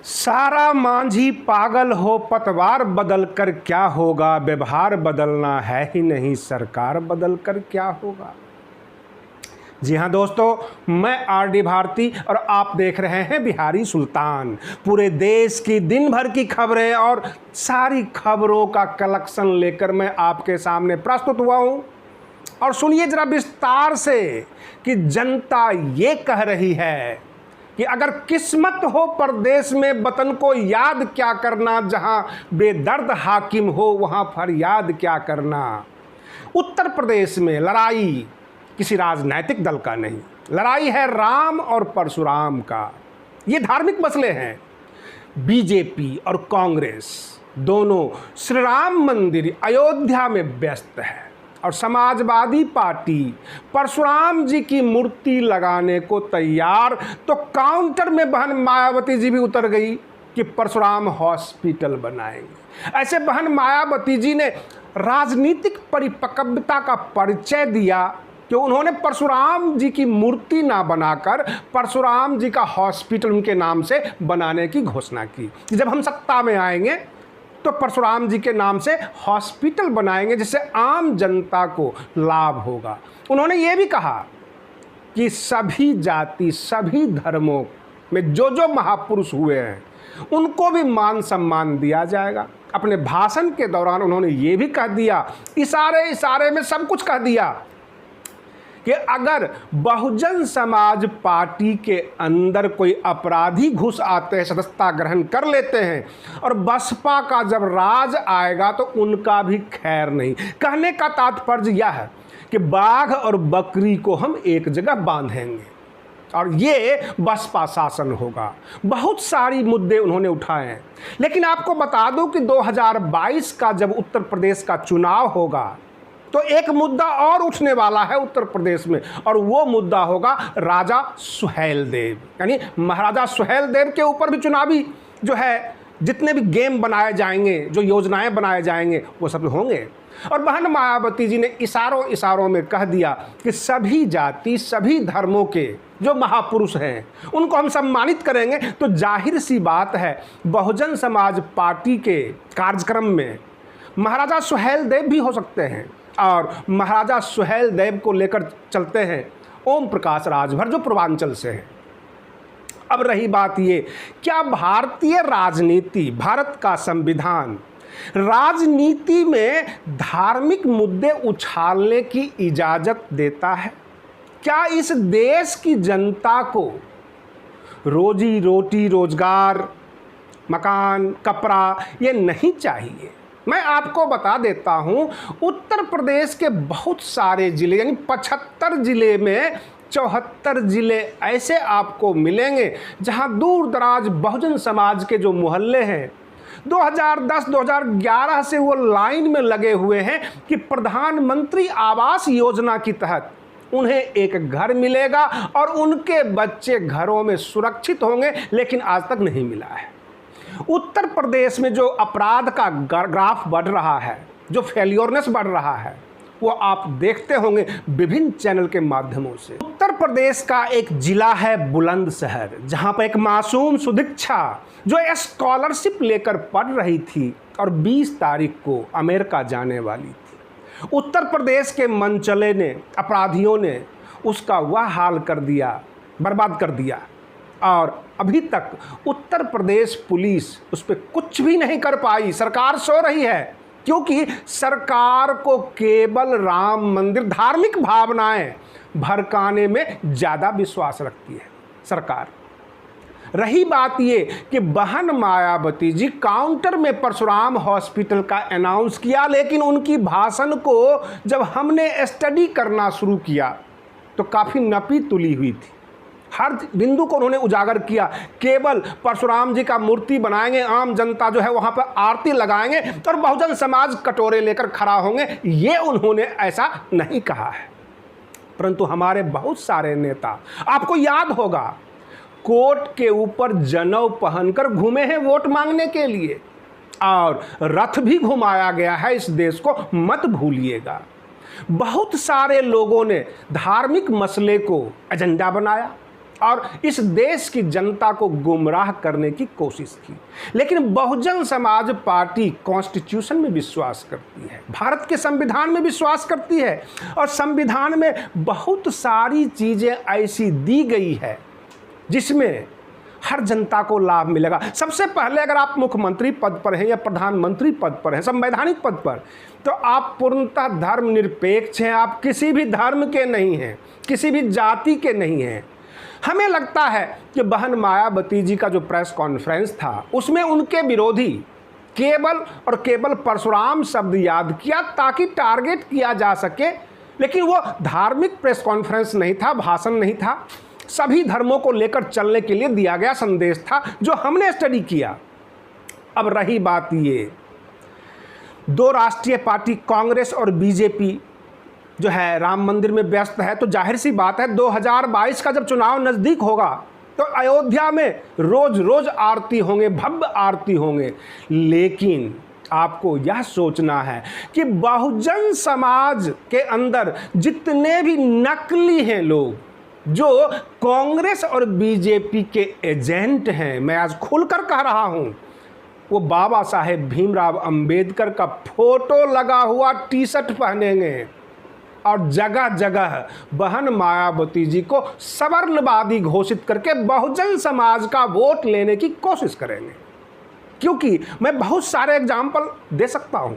सारा मांझी पागल हो, पतवार बदल कर क्या होगा, व्यवहार बदलना है ही नहीं, सरकार बदल कर क्या होगा। जी हाँ दोस्तों, मैं आरडी भारती और आप देख रहे हैं बिहारी सुल्तान। पूरे देश की दिन भर की खबरें और सारी खबरों का कलेक्शन लेकर मैं आपके सामने प्रस्तुत हुआ हूँ। और सुनिए जरा विस्तार से कि जनता ये कह रही है कि अगर किस्मत हो परदेश में, वतन को याद क्या करना, जहां बेदर्द हाकिम हो वहां फरियाद क्या करना। उत्तर प्रदेश में लड़ाई किसी राजनैतिक दल का नहीं, लड़ाई है राम और परशुराम का। ये धार्मिक मसले हैं। बीजेपी और कांग्रेस दोनों श्री राम मंदिर अयोध्या में व्यस्त है और समाजवादी पार्टी परशुराम जी की मूर्ति लगाने को तैयार। तो काउंटर में बहन मायावती जी भी उतर गई कि परशुराम हॉस्पिटल बनाएंगे। ऐसे बहन मायावती जी ने राजनीतिक परिपक्वता का परिचय दिया कि उन्होंने परशुराम जी की मूर्ति ना बनाकर परशुराम जी का हॉस्पिटल उनके नाम से बनाने की घोषणा की। जब हम सत्ता में आएंगे तो परशुराम जी के नाम से हॉस्पिटल बनाएंगे जिससे आम जनता को लाभ होगा। उन्होंने ये भी कहा कि सभी जाति सभी धर्मों में जो जो महापुरुष हुए हैं उनको भी मान सम्मान दिया जाएगा। अपने भाषण के दौरान उन्होंने ये भी कह दिया, इशारे इशारे में सब कुछ कह दिया कि अगर बहुजन समाज पार्टी के अंदर कोई अपराधी घुस आते हैं, सदस्यता ग्रहण कर लेते हैं और बसपा का जब राज आएगा तो उनका भी खैर नहीं। कहने का तात्पर्य यह है कि बाघ और बकरी को हम एक जगह बांधेंगे और ये बसपा शासन होगा। बहुत सारी मुद्दे उन्होंने उठाए हैं, लेकिन आपको बता दूं कि 2022 का जब उत्तर प्रदेश का चुनाव होगा तो एक मुद्दा और उठने वाला है उत्तर प्रदेश में, और वो मुद्दा होगा राजा सुहेल देव। यानी महाराजा सुहेल देव के ऊपर भी चुनावी जो है जितने भी गेम बनाए जाएंगे, जो योजनाएं बनाए जाएंगे वो सब होंगे। और बहन मायावती जी ने इशारों इशारों में कह दिया कि सभी जाति सभी धर्मों के जो महापुरुष हैं उनको हम सम्मानित करेंगे। तो जाहिर सी बात है बहुजन समाज पार्टी के कार्यक्रम में महाराजा सुहेल देव भी हो सकते हैं, और महाराजा सुहेल देव को लेकर चलते हैं ओम प्रकाश राजभर जो पूर्वांचल से हैं। अब रही बात ये, क्या भारतीय राजनीति, भारत का संविधान राजनीति में धार्मिक मुद्दे उछालने की इजाज़त देता है? क्या इस देश की जनता को रोजी रोटी, रोजगार, मकान, कपड़ा ये नहीं चाहिए? मैं आपको बता देता हूं, उत्तर प्रदेश के बहुत सारे ज़िले यानी 75 ज़िले में 74 ज़िले ऐसे आपको मिलेंगे जहां दूर दराज बहुजन समाज के जो मोहल्ले हैं 2010-2011 से वो लाइन में लगे हुए हैं कि प्रधानमंत्री आवास योजना के तहत उन्हें एक घर मिलेगा और उनके बच्चे घरों में सुरक्षित होंगे, लेकिन आज तक नहीं मिला है। उत्तर प्रदेश में जो अपराध का ग्राफ बढ़ रहा है, जो फेल्योरनेस बढ़ रहा है, वो आप देखते होंगे विभिन्न चैनल के माध्यमों से। उत्तर प्रदेश का एक जिला है बुलंदशहर, जहां पर एक मासूम सुदीक्षा जो स्कॉलरशिप लेकर पढ़ रही थी और 20 तारीख को अमेरिका जाने वाली थी। उत्तर प्रदेश के मनचले ने, अपराधियों ने उसका वह हाल कर दिया, बर्बाद कर दिया, और अभी तक उत्तर प्रदेश पुलिस उस पर कुछ भी नहीं कर पाई। सरकार सो रही है क्योंकि सरकार को केवल राम मंदिर, धार्मिक भावनाएं भड़काने में ज़्यादा विश्वास रखती है सरकार। रही बात ये कि बहन मायावती जी काउंटर में परशुराम हॉस्पिटल का अनाउंस किया, लेकिन उनकी भाषण को जब हमने स्टडी करना शुरू किया तो काफ़ी नपी तुली हुई थी। हर बिंदु को उन्होंने उजागर किया। केवल परशुराम जी का मूर्ति बनाएंगे, आम जनता जो है वहाँ पर आरती लगाएंगे और बहुजन समाज कटोरे लेकर खड़ा होंगे, ये उन्होंने ऐसा नहीं कहा है। परंतु हमारे बहुत सारे नेता, आपको याद होगा, कोट के ऊपर जनेऊ पहनकर घूमे हैं वोट मांगने के लिए, और रथ भी घुमाया गया है इस देश को, मत भूलिएगा। बहुत सारे लोगों ने धार्मिक मसले को एजेंडा बनाया और इस देश की जनता को गुमराह करने की कोशिश की। लेकिन बहुजन समाज पार्टी कॉन्स्टिट्यूशन में विश्वास करती है, भारत के संविधान में विश्वास करती है और संविधान में बहुत सारी चीज़ें ऐसी दी गई है जिसमें हर जनता को लाभ मिलेगा। सबसे पहले अगर आप मुख्यमंत्री पद पर हैं या प्रधानमंत्री पद पर हैं, संवैधानिक पद पर, तो आप पूर्णतः धर्मनिरपेक्ष हैं, आप किसी भी धर्म के नहीं हैं, किसी भी जाति के नहीं हैं। हमें लगता है कि बहन मायावती जी का जो प्रेस कॉन्फ्रेंस था उसमें उनके विरोधी केवल और केवल परशुराम शब्द याद किया ताकि टारगेट किया जा सके, लेकिन वो धार्मिक प्रेस कॉन्फ्रेंस नहीं था, भाषण नहीं था, सभी धर्मों को लेकर चलने के लिए दिया गया संदेश था जो हमने स्टडी किया। अब रही बात ये, दो राष्ट्रीय पार्टी कांग्रेस और बीजेपी जो है राम मंदिर में व्यस्त है, तो जाहिर सी बात है 2022 का जब चुनाव नज़दीक होगा तो अयोध्या में रोज रोज आरती होंगे, भव्य आरती होंगे। लेकिन आपको यह सोचना है कि बहुजन समाज के अंदर जितने भी नकली हैं लोग, जो कांग्रेस और बीजेपी के एजेंट हैं, मैं आज खुलकर कह रहा हूं, वो बाबा साहेब भीमराव अंबेडकर का फोटो लगा हुआ टी शर्ट पहनेंगे और जगह जगह बहन मायावती जी को सवर्णवादी घोषित करके बहुजन समाज का वोट लेने की कोशिश करेंगे। क्योंकि मैं बहुत सारे एग्जाम्पल दे सकता हूं।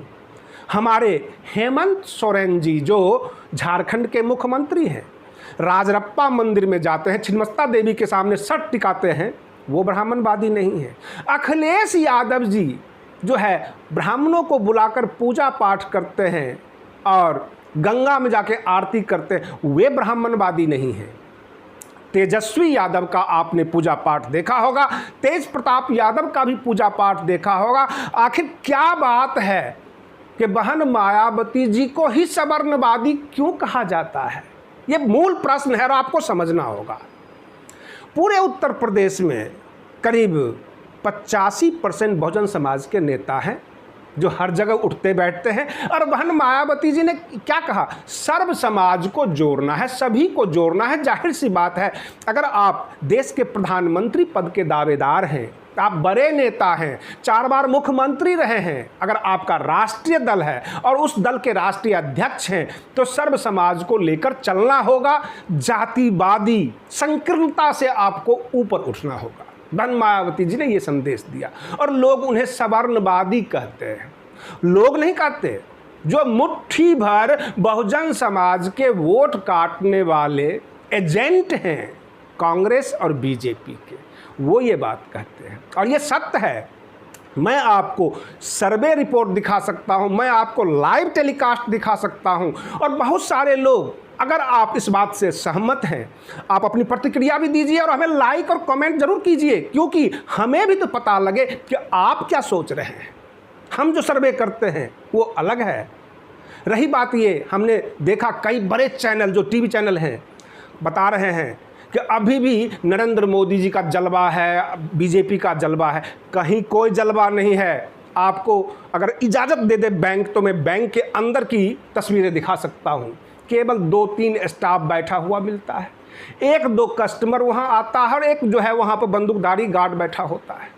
हमारे हेमंत सोरेन जी जो झारखंड के मुख्यमंत्री हैं, राजरप्पा मंदिर में जाते हैं, छिन्नमस्ता देवी के सामने सर टिकाते हैं, वो ब्राह्मणवादी नहीं है। अखिलेश यादव जी जो है ब्राह्मणों को बुलाकर पूजा पाठ करते हैं और गंगा में जाके आरती करते हैं, वे ब्राह्मणवादी नहीं हैं। तेजस्वी यादव का आपने पूजा पाठ देखा होगा, तेज प्रताप यादव का भी पूजा पाठ देखा होगा। आखिर क्या बात है कि बहन मायावती जी को ही सवर्णवादी क्यों कहा जाता है? ये मूल प्रश्न है और आपको समझना होगा। पूरे उत्तर प्रदेश में करीब 85% बहुजन समाज के नेता हैं जो हर जगह उठते बैठते हैं। और बहन मायावती जी ने क्या कहा? सर्व समाज को जोड़ना है, सभी को जोड़ना है। जाहिर सी बात है, अगर आप देश के प्रधानमंत्री पद के दावेदार हैं, आप बड़े नेता हैं, 4 बार मुख्यमंत्री रहे हैं, अगर आपका राष्ट्रीय दल है और उस दल के राष्ट्रीय अध्यक्ष हैं, तो सर्व समाज को लेकर चलना होगा। जातिवादी संकीर्णता से आपको ऊपर उठना होगा। बहन मायावती जी ने ये संदेश दिया और लोग उन्हें सवर्णवादी कहते हैं। लोग नहीं कहते, जो मुट्ठी भर बहुजन समाज के वोट काटने वाले एजेंट हैं कांग्रेस और बीजेपी के, वो ये बात कहते हैं। और ये सत्य है। मैं आपको सर्वे रिपोर्ट दिखा सकता हूं, मैं आपको लाइव टेलीकास्ट दिखा सकता हूं। और बहुत सारे लोग, अगर आप इस बात से सहमत हैं, आप अपनी प्रतिक्रिया भी दीजिए और हमें लाइक और कमेंट जरूर कीजिए, क्योंकि हमें भी तो पता लगे कि आप क्या सोच रहे हैं। हम जो सर्वे करते हैं वो अलग है। रही बात ये, हमने देखा कई बड़े चैनल जो टीवी चैनल हैं बता रहे हैं कि अभी भी नरेंद्र मोदी जी का जलवा है, बीजेपी का जलवा है। कहीं कोई जलवा नहीं है। आपको अगर इजाज़त दे दे बैंक, तो मैं बैंक के अंदर की तस्वीरें दिखा सकता हूँ। केवल 2-3 स्टाफ बैठा हुआ मिलता है, 1-2 कस्टमर वहाँ आता है और एक जो है वहाँ पर बंदूकधारी गार्ड बैठा होता है।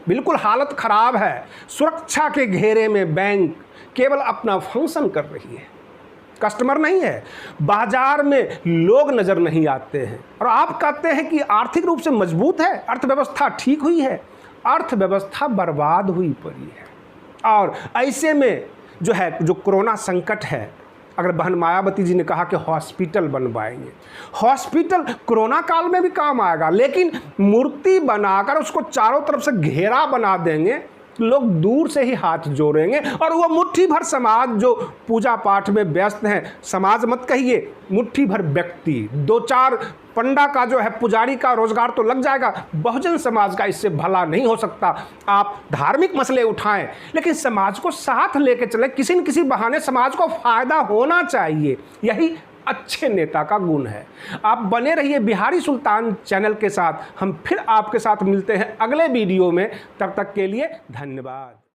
बिल्कुल हालत ख़राब है। सुरक्षा के घेरे में बैंक केवल अपना फंक्शन कर रही है, कस्टमर नहीं है। बाजार में लोग नज़र नहीं आते हैं। और आप कहते हैं कि आर्थिक रूप से मजबूत है, अर्थव्यवस्था ठीक हुई है। अर्थव्यवस्था बर्बाद हुई पड़ी है। और ऐसे में जो है, जो कोरोना संकट है, अगर बहन मायावती जी ने कहा कि हॉस्पिटल बनवाएंगे, हॉस्पिटल कोरोना काल में भी काम आएगा, लेकिन मूर्ति बनाकर उसको चारों तरफ से घेरा बना देंगे, लोग दूर से ही हाथ जोड़ेंगे। और वो मुट्ठी भर समाज जो पूजा पाठ में व्यस्त हैं, समाज मत कहिए, मुट्ठी भर व्यक्ति, 2-4 पंडा का जो है पुजारी का रोजगार तो लग जाएगा। बहुजन समाज का इससे भला नहीं हो सकता। आप धार्मिक मसले उठाएं, लेकिन समाज को साथ लेके चलें। किसी न किसी बहाने समाज को फायदा होना चाहिए। यही अच्छे नेता का गुण है। आप बने रहिए बिहारी सुल्तान चैनल के साथ। हम फिर आपके साथ मिलते हैं अगले वीडियो में। तब तक के लिए धन्यवाद।